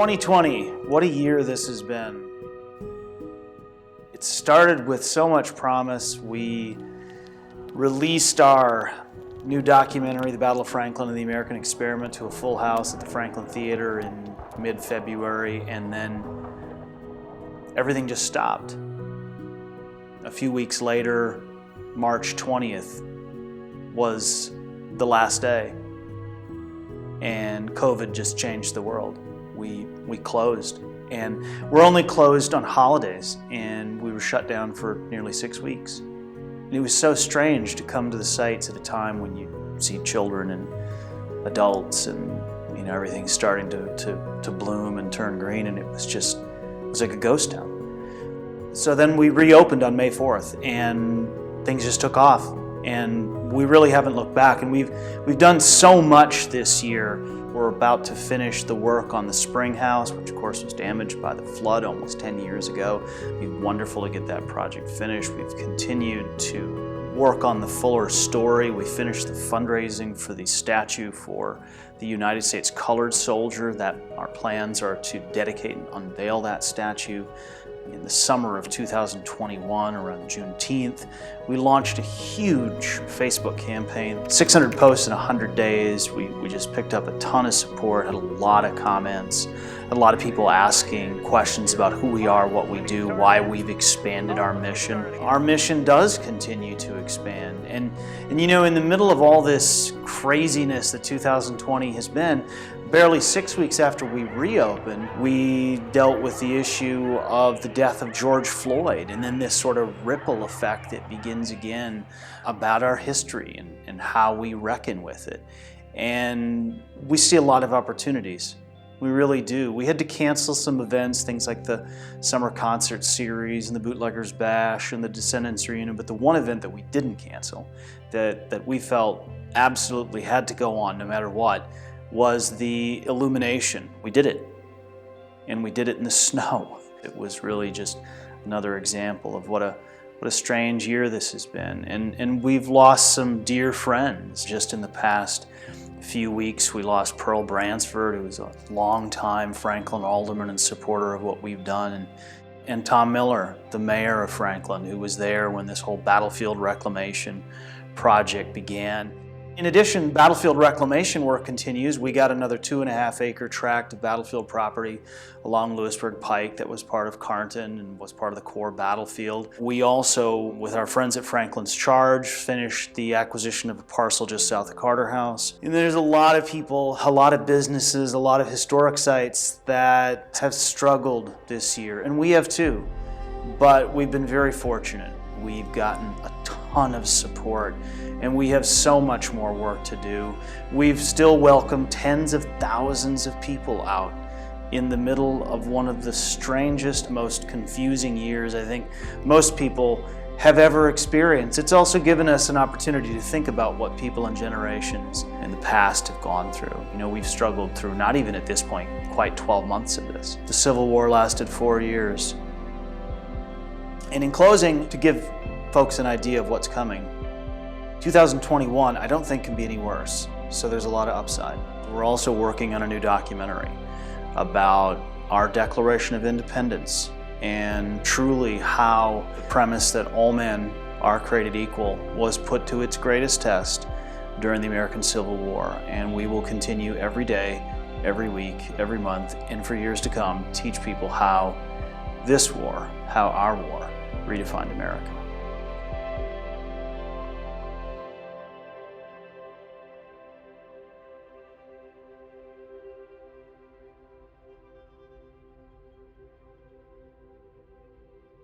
2020, what a year this has been. It started with so much promise. We released our new documentary, The Battle of Franklin and the American Experiment, to a full house at the Franklin Theater in mid-February, and then everything just stopped. A few weeks later, March 20th, was the last day, and COVID just changed the world. We closed, and we're only closed on holidays, and we were shut down for nearly 6 weeks. And it was so strange to come to the sites at a time when you see children and adults and everything's starting to bloom and turn green, and it was like a ghost town. So then we reopened on May 4th, and things just took off, and we really haven't looked back. And we've done so much this year. We're about to finish the work on the Spring House, which of course was damaged by the flood almost 10 years ago. It'd be wonderful to get that project finished. We've continued to work on the Fuller story. We finished the fundraising for the statue for the United States Colored Soldier. That our plans are to dedicate and unveil that statue in the summer of 2021, around Juneteenth. We launched a huge Facebook campaign, 600 posts in 100 days. We just picked up a ton of support, had a lot of comments, had a lot of people asking questions about who we are, what we do, why we've expanded our mission. Our mission does continue to expand. And in the middle of all this craziness that 2020 has been, barely 6 weeks after we reopened, we dealt with the issue of the death of George Floyd, and then this sort of ripple effect that begins again about our history and how we reckon with it. And we see a lot of opportunities. We really do. We had to cancel some events, things like the summer concert series and the Bootleggers Bash and the Descendants Reunion, but the one event that we didn't cancel, that we felt absolutely had to go on no matter what, was the illumination. We did it, and we did it in the snow. It was really just another example of what a strange year this has been. And we've lost some dear friends. Just in the past few weeks, we lost Pearl Bransford, who was a longtime Franklin alderman and supporter of what we've done, and Tom Miller, the mayor of Franklin, who was there when this whole battlefield reclamation project began. In addition, battlefield reclamation work continues. We got another 2.5-acre tract of battlefield property along Lewisburg Pike that was part of Carnton and was part of the core battlefield. We also, with our friends at Franklin's Charge, finished the acquisition of a parcel just south of Carter House. And there's a lot of people, a lot of businesses, a lot of historic sites that have struggled this year, and we have too. But we've been very fortunate. We've gotten a ton of support, and we have so much more work to do. We've still welcomed tens of thousands of people out in the middle of one of the strangest, most confusing years I think most people have ever experienced. It's also given us an opportunity to think about what people and generations in the past have gone through. We've struggled through, not even at this point, quite 12 months of this. The Civil War lasted 4 years. And in closing, to give folks an idea of what's coming, 2021 I don't think can be any worse, so there's a lot of upside. We're also working on a new documentary about our Declaration of Independence and truly how the premise that all men are created equal was put to its greatest test during the American Civil War. And we will continue every day, every week, every month, and for years to come, teach people how this war, how our war, redefined America.